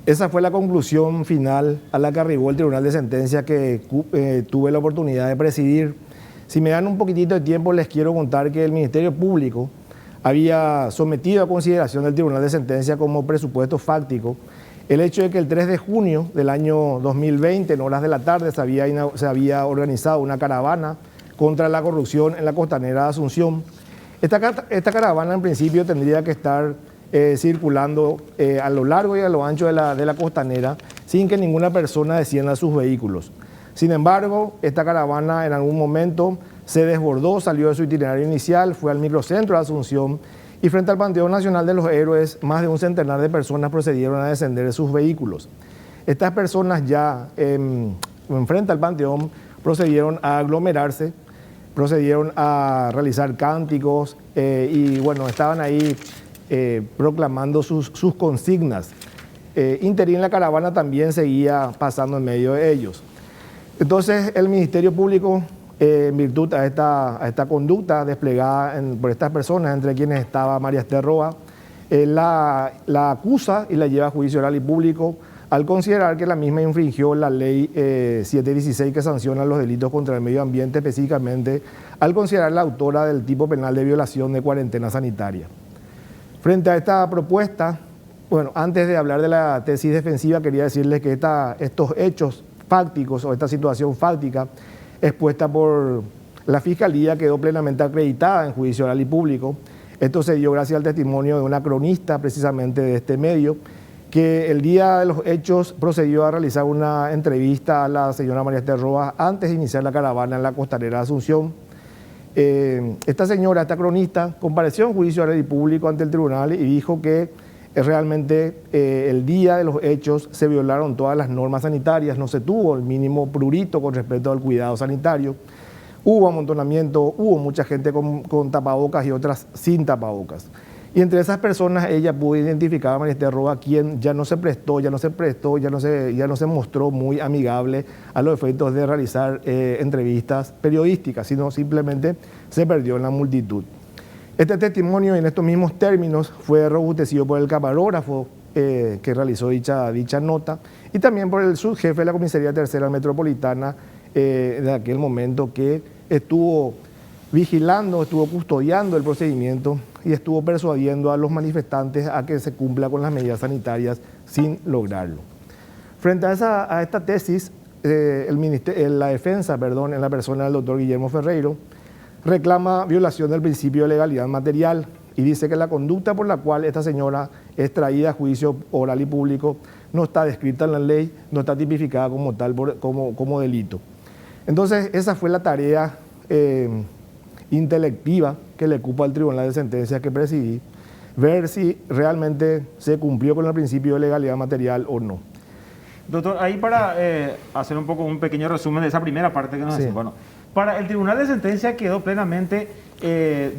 Esa fue la conclusión final a la que arribó el Tribunal de Sentencia que tuve la oportunidad de presidir. Si me dan un poquitito de tiempo, les quiero contar que el Ministerio Público había sometido a consideración del Tribunal de Sentencia como presupuesto fáctico el hecho de que el 3 de junio del año 2020, en horas de la tarde, se había organizado una caravana contra la corrupción en la costanera de Asunción. Esta caravana en principio tendría que estar circulando a lo largo y a lo ancho de la costanera sin que ninguna persona descienda a sus vehículos. Sin embargo, esta caravana en algún momento se desbordó, salió de su itinerario inicial, fue al microcentro de Asunción y frente al Panteón Nacional de los Héroes, más de un centenar de personas procedieron a descender de sus vehículos. Estas personas ya frente al Panteón procedieron a aglomerarse, procedieron a realizar cánticos y bueno, estaban ahí proclamando sus consignas. Interín la caravana también seguía pasando en medio de ellos. Entonces el Ministerio Público, en virtud a esta conducta desplegada por estas personas, entre quienes estaba María Esther Roa, la acusa y la lleva a juicio oral y público al considerar que la misma infringió la ley 716 que sanciona los delitos contra el medio ambiente, específicamente al considerar la autora del tipo penal de violación de cuarentena sanitaria. Frente a esta propuesta, bueno, antes de hablar de la tesis defensiva, quería decirles que estos hechos fácticos o esta situación fáctica expuesta por la Fiscalía quedó plenamente acreditada en juicio oral y público. Esto se dio gracias al testimonio de una cronista precisamente de este medio, que el día de los hechos procedió a realizar una entrevista a la señora María Esther Roa antes de iniciar la caravana en la costanera de Asunción. Esta cronista, compareció en juicio oral y público ante el tribunal y dijo que realmente el día de los hechos se violaron todas las normas sanitarias, no se tuvo el mínimo prurito con respecto al cuidado sanitario, hubo amontonamiento, hubo mucha gente con tapabocas y otras sin tapabocas. Y entre esas personas ella pudo identificar a María Esther Roa, quien ya no se mostró muy amigable a los efectos de realizar entrevistas periodísticas, sino simplemente se perdió en la multitud. Este testimonio en estos mismos términos fue robustecido por el camarógrafo que realizó dicha nota y también por el subjefe de la Comisaría Tercera Metropolitana de aquel momento que estuvo vigilando, estuvo custodiando el procedimiento y estuvo persuadiendo a los manifestantes a que se cumpla con las medidas sanitarias sin lograrlo. Frente a esta tesis, la defensa, en la persona del doctor Guillermo Ferreiro, reclama violación del principio de legalidad material y dice que la conducta por la cual esta señora es traída a juicio oral y público no está descrita en la ley, no está tipificada como tal, como delito. Entonces, esa fue la tarea intelectiva que le cupo al Tribunal de Sentencia que presidí, ver si realmente se cumplió con el principio de legalidad material o no. Doctor, ahí para hacer un pequeño resumen de esa primera parte que nos decía, bueno, para el Tribunal de Sentencia quedó plenamente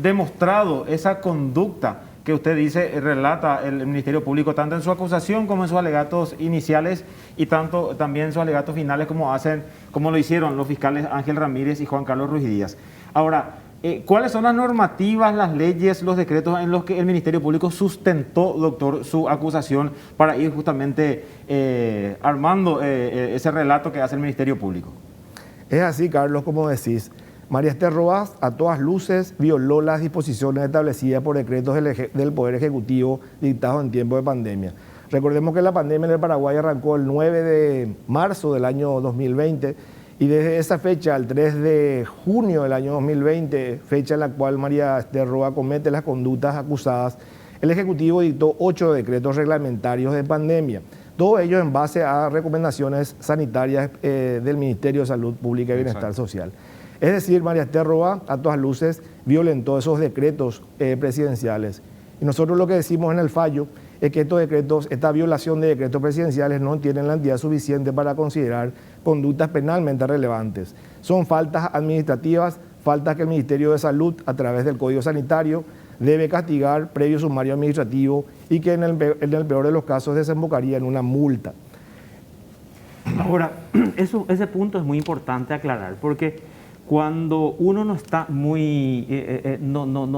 demostrado esa conducta que usted dice, relata el Ministerio Público, tanto en su acusación como en sus alegatos iniciales y también en sus alegatos finales como lo hicieron los fiscales Ángel Ramírez y Juan Carlos Ruiz Díaz. Ahora, ¿cuáles son las normativas, las leyes, los decretos en los que el Ministerio Público sustentó, doctor, su acusación para ir justamente armando ese relato que hace el Ministerio Público? Es así, Carlos, como decís. María Esther Roa, a todas luces, violó las disposiciones establecidas por decretos del Poder Ejecutivo dictados en tiempo de pandemia. Recordemos que la pandemia en el Paraguay arrancó el 9 de marzo del año 2020 y desde esa fecha, al 3 de junio del año 2020, fecha en la cual María Esther Roa comete las conductas acusadas, el Ejecutivo dictó 8 decretos reglamentarios de pandemia, todos ellos en base a recomendaciones sanitarias del Ministerio de Salud Pública y Bienestar Social. Es decir, María Esther Roa, a todas luces, violentó esos decretos presidenciales. Y nosotros lo que decimos en el fallo es que estos decretos, esta violación de decretos presidenciales no tienen la entidad suficiente para considerar conductas penalmente relevantes. Son faltas administrativas, faltas que el Ministerio de Salud, a través del Código Sanitario, debe castigar previo sumario administrativo y que en el peor de los casos desembocaría en una multa. Ahora, ese punto es muy importante aclarar, porque cuando uno no está no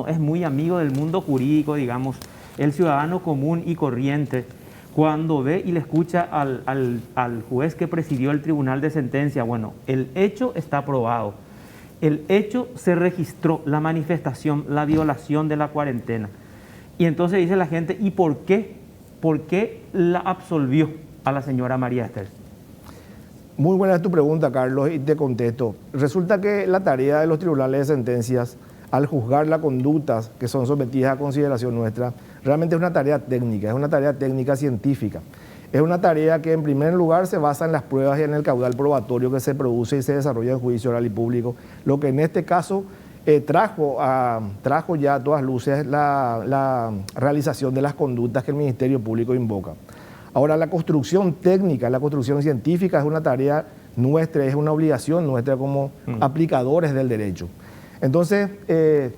es muy amigo del mundo jurídico, digamos, el ciudadano común y corriente, cuando ve y le escucha al juez que presidió el tribunal de sentencia, bueno, el hecho está aprobado, el hecho se registró, la manifestación, la violación de la cuarentena. Y entonces dice la gente, ¿y por qué? ¿Por qué la absolvió a la señora María Esther? Muy buena tu pregunta, Carlos, y te contesto. Resulta que la tarea de los tribunales de sentencias, al juzgar las conductas que son sometidas a consideración nuestra, realmente es una tarea técnica científica. Es una tarea que en primer lugar se basa en las pruebas y en el caudal probatorio que se produce y se desarrolla en juicio oral y público, lo que en este caso trajo ya a todas luces la realización de las conductas que el Ministerio Público invoca. Ahora, la construcción técnica, la construcción científica es una tarea nuestra, es una obligación nuestra como aplicadores del derecho. Entonces,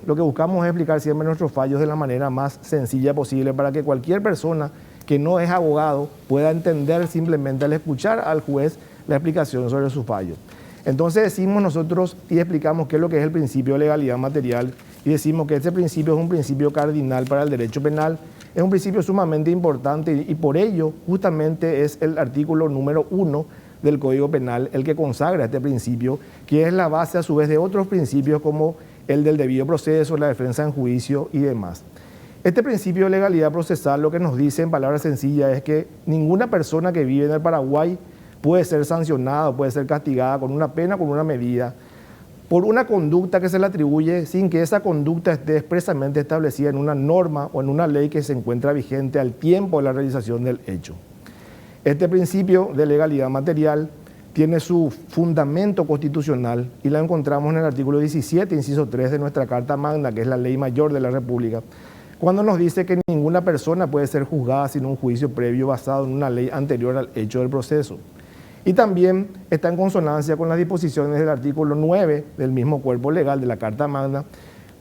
lo que buscamos es explicar siempre nuestros fallos de la manera más sencilla posible para que cualquier persona que no es abogado pueda entender simplemente al escuchar al juez la explicación sobre sus fallos. Entonces decimos nosotros y explicamos qué es lo que es el principio de legalidad material y decimos que este principio es un principio cardinal para el derecho penal, es un principio sumamente importante y por ello justamente es el artículo número 1 del Código Penal el que consagra este principio, que es la base a su vez de otros principios como el del debido proceso, la defensa en juicio y demás. Este principio de legalidad procesal lo que nos dice en palabras sencillas es que ninguna persona que vive en el Paraguay puede ser sancionada, puede ser castigada con una pena, con una medida, por una conducta que se le atribuye sin que esa conducta esté expresamente establecida en una norma o en una ley que se encuentra vigente al tiempo de la realización del hecho. Este principio de legalidad material tiene su fundamento constitucional y la encontramos en el artículo 17, inciso 3 de nuestra Carta Magna, que es la ley mayor de la República, cuando nos dice que ninguna persona puede ser juzgada sin un juicio previo basado en una ley anterior al hecho del proceso. Y también está en consonancia con las disposiciones del artículo 9 del mismo cuerpo legal de la Carta Magna,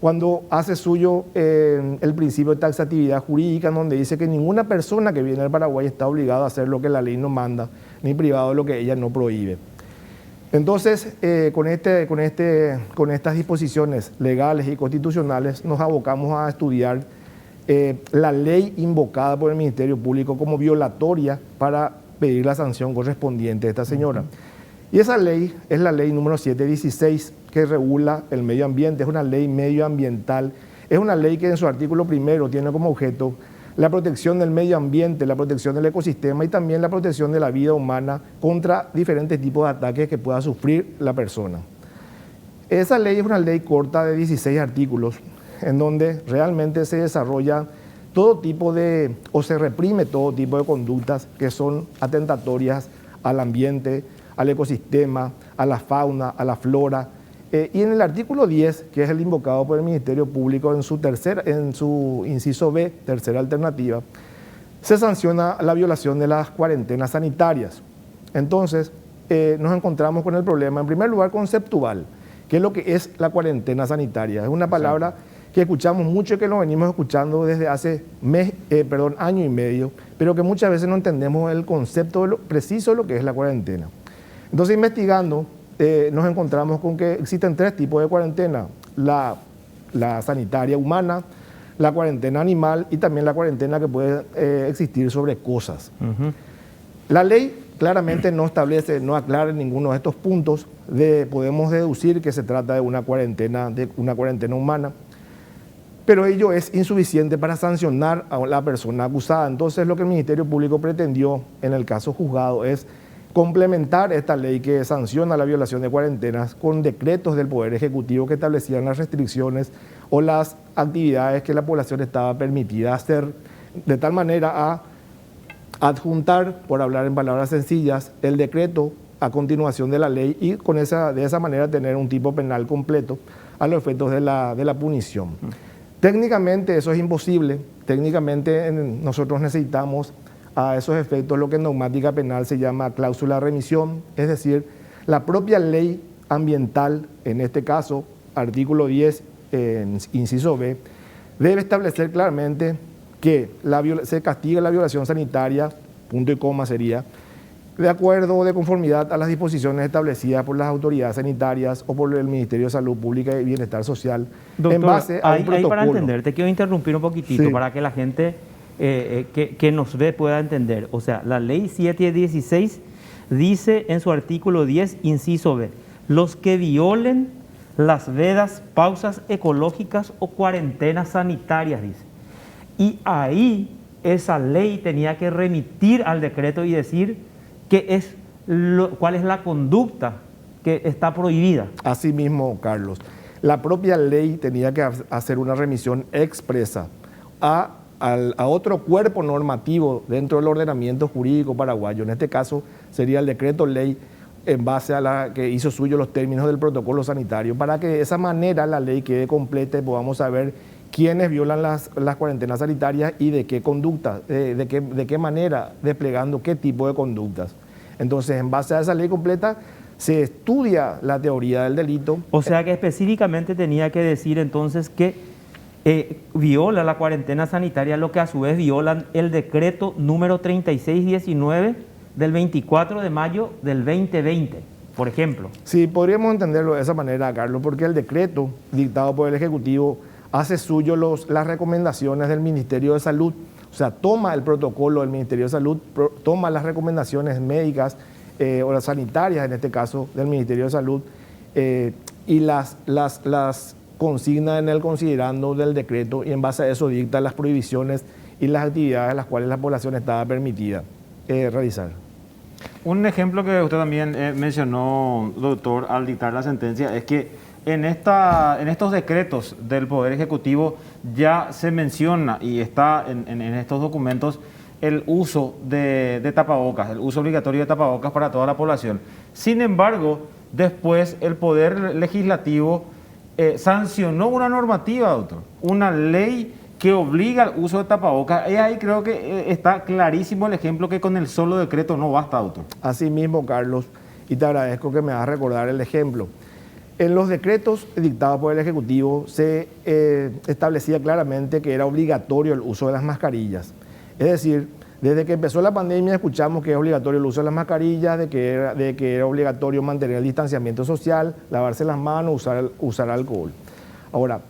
cuando hace suyo el principio de taxatividad jurídica, donde dice que ninguna persona que viene al Paraguay está obligada a hacer lo que la ley no manda, ni privado de lo que ella no prohíbe. Entonces, con estas disposiciones legales y constitucionales nos abocamos a estudiar la ley invocada por el Ministerio Público como violatoria para pedir la sanción correspondiente a esta señora. Y esa ley es la ley número 716 que regula el medio ambiente, es una ley medioambiental, es una ley que en su artículo primero tiene como objeto la protección del medio ambiente, la protección del ecosistema y también la protección de la vida humana contra diferentes tipos de ataques que pueda sufrir la persona. Esa ley es una ley corta de 16 artículos en donde realmente se desarrolla todo tipo de, o se reprime todo tipo de conductas que son atentatorias al ambiente, al ecosistema, a la fauna, a la flora. Y en el artículo 10, que es el invocado por el Ministerio Público en su inciso B, tercera alternativa, se sanciona la violación de las cuarentenas sanitarias. Entonces, nos encontramos con el problema, en primer lugar, conceptual, que es lo que es la cuarentena sanitaria. Es una palabra que escuchamos mucho y que lo venimos escuchando desde hace año y medio, pero que muchas veces no entendemos el concepto preciso de lo que es la cuarentena. Entonces, investigando, nos encontramos con que existen tres tipos de cuarentena: la sanitaria humana, la cuarentena animal y también la cuarentena que puede existir sobre cosas. La ley claramente no establece, no aclara ninguno de estos puntos. Podemos deducir que se trata de una cuarentena humana, pero ello es insuficiente para sancionar a la persona acusada. Entonces, lo que el Ministerio Público pretendió en el caso juzgado es complementar esta ley que sanciona la violación de cuarentenas con decretos del Poder Ejecutivo que establecían las restricciones o las actividades que la población estaba permitida hacer, de tal manera a adjuntar, por hablar en palabras sencillas, el decreto a continuación de la ley y de esa manera tener un tipo penal completo a los efectos de la punición. Técnicamente eso es imposible. Técnicamente nosotros necesitamos a esos efectos lo que en neumática penal se llama cláusula de remisión, es decir, la propia ley ambiental, en este caso, artículo 10, inciso B, debe establecer claramente que se castiga la violación sanitaria, punto y coma sería, de acuerdo o de conformidad a las disposiciones establecidas por las autoridades sanitarias o por el Ministerio de Salud Pública y Bienestar Social. Doctor, en base a un protocolo. Ahí para entender, te quiero interrumpir un poquitito para que la gente que nos ve pueda entender. O sea, la ley 716 dice en su artículo 10, inciso B, los que violen las vedas, pausas ecológicas o cuarentenas sanitarias, dice. Y ahí esa ley tenía que remitir al decreto y decir cuál es la conducta que está prohibida. Así mismo, Carlos. La propia ley tenía que hacer una remisión expresa a otro cuerpo normativo dentro del ordenamiento jurídico paraguayo. En este caso sería el decreto ley en base a la que hizo suyo los términos del protocolo sanitario, para que de esa manera la ley quede completa y podamos saber quiénes violan las cuarentenas sanitarias y de qué conducta, de qué manera, desplegando qué tipo de conductas. Entonces, en base a esa ley completa, se estudia la teoría del delito. O sea que específicamente tenía que decir entonces que viola la cuarentena sanitaria, lo que a su vez violan el decreto número 3619 del 24 de mayo del 2020, por ejemplo. Sí, podríamos entenderlo de esa manera, Carlos, porque el decreto dictado por el Ejecutivo hace suyo las recomendaciones del Ministerio de Salud. O sea, toma el protocolo del Ministerio de Salud, toma las recomendaciones médicas o las sanitarias, en este caso, del Ministerio de Salud, y las consigna en el considerando del decreto, y en base a eso dicta las prohibiciones y las actividades a las cuales la población estaba permitida realizar. Un ejemplo que usted también mencionó, doctor, al dictar la sentencia, es que en estos decretos del Poder Ejecutivo ya se menciona y está en estos documentos el uso de tapabocas, el uso obligatorio de tapabocas para toda la población. Sin embargo, después el Poder Legislativo sancionó una normativa, doctor, una ley que obliga al uso de tapabocas. Y ahí creo que está clarísimo el ejemplo que con el solo decreto no basta, doctor. Así mismo, Carlos, y te agradezco que me hagas recordar el ejemplo. En los decretos dictados por el Ejecutivo se establecía claramente que era obligatorio el uso de las mascarillas. Es decir, desde que empezó la pandemia escuchamos que es obligatorio el uso de las mascarillas, de que era obligatorio mantener el distanciamiento social, lavarse las manos, usar alcohol. Ahora,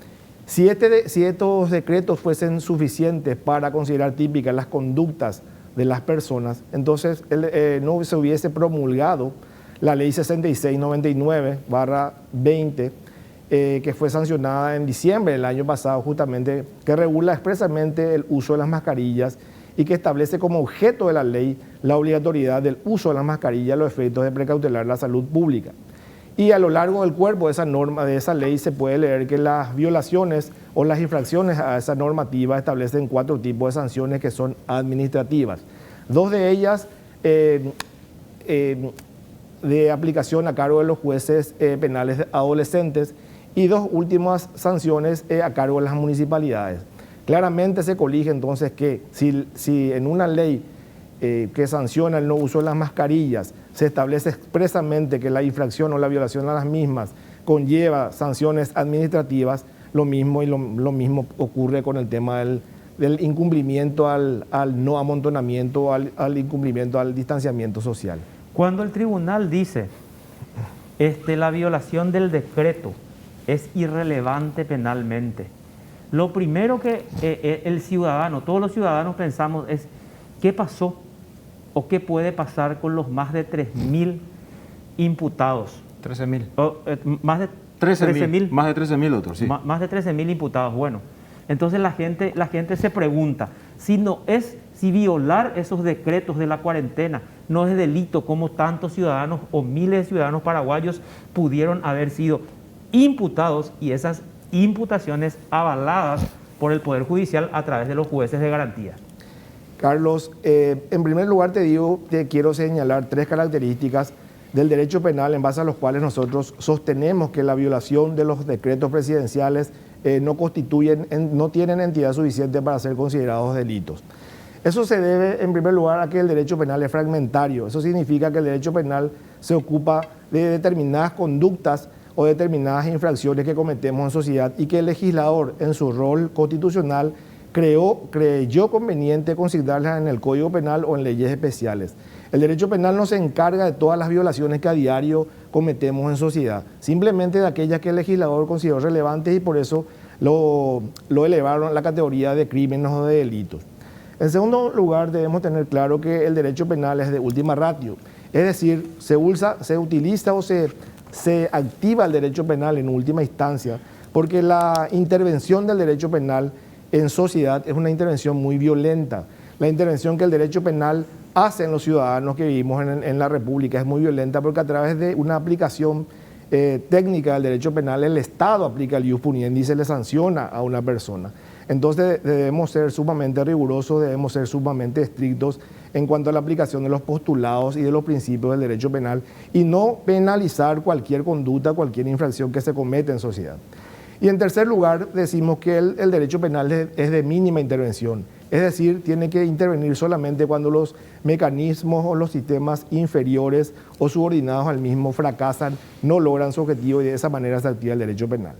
si estos decretos fuesen suficientes para considerar típicas las conductas de las personas, entonces no se hubiese promulgado la ley 6699/20, que fue sancionada en diciembre del año pasado justamente, que regula expresamente el uso de las mascarillas y que establece como objeto de la ley la obligatoriedad del uso de las mascarillas a los efectos de precautelar la salud pública. Y a lo largo del cuerpo de esa norma, de esa ley, se puede leer que las violaciones o las infracciones a esa normativa establecen 4 tipos de sanciones que son administrativas. 2 de ellas de aplicación a cargo de los jueces penales adolescentes y 2 últimas sanciones a cargo de las municipalidades. Claramente se colige entonces que si en una ley que sanciona el no uso de las mascarillas se establece expresamente que la infracción o la violación a las mismas conlleva sanciones administrativas, lo mismo ocurre con el tema del incumplimiento al no amontonamiento, al incumplimiento al distanciamiento social. Cuando el tribunal dice la violación del decreto es irrelevante penalmente, lo primero que el ciudadano, todos los ciudadanos pensamos es ¿qué pasó o qué puede pasar con los más de 3.000 imputados? 13.000. Más de 13.000. Más de 13.000, doctor, sí. Más de 13.000 imputados. Bueno, entonces la gente se pregunta, si violar esos decretos de la cuarentena no es delito, ¿cómo tantos ciudadanos o miles de ciudadanos paraguayos pudieron haber sido imputados y esas imputaciones avaladas por el Poder Judicial a través de los jueces de garantía? Carlos, en primer lugar te quiero señalar 3 características del derecho penal en base a los cuales nosotros sostenemos que la violación de los decretos presidenciales no tienen entidad suficiente para ser considerados delitos. Eso se debe, en primer lugar, a que el derecho penal es fragmentario. Eso significa que el derecho penal se ocupa de determinadas conductas o determinadas infracciones que cometemos en sociedad y que el legislador, en su rol constitucional, creyó conveniente consignarlas en el Código Penal o en leyes especiales. El derecho penal no se encarga de todas las violaciones que a diario cometemos en sociedad, simplemente de aquellas que el legislador consideró relevantes y por eso lo elevaron a la categoría de crímenes o de delitos. En segundo lugar, debemos tener claro que el derecho penal es de última ratio, es decir, se utiliza o se activa el derecho penal en última instancia, porque la intervención del derecho penal en sociedad es una intervención muy violenta. La intervención que el derecho penal hace en los ciudadanos que vivimos en la República es muy violenta porque a través de una aplicación técnica del derecho penal el Estado aplica el ius puniendi y se le sanciona a una persona. Entonces debemos ser sumamente rigurosos, debemos ser sumamente estrictos en cuanto a la aplicación de los postulados y de los principios del derecho penal y no penalizar cualquier conducta, cualquier infracción que se comete en sociedad. Y en tercer lugar, decimos que el derecho penal es de mínima intervención, es decir, tiene que intervenir solamente cuando los mecanismos o los sistemas inferiores o subordinados al mismo fracasan, no logran su objetivo y de esa manera se activa el derecho penal.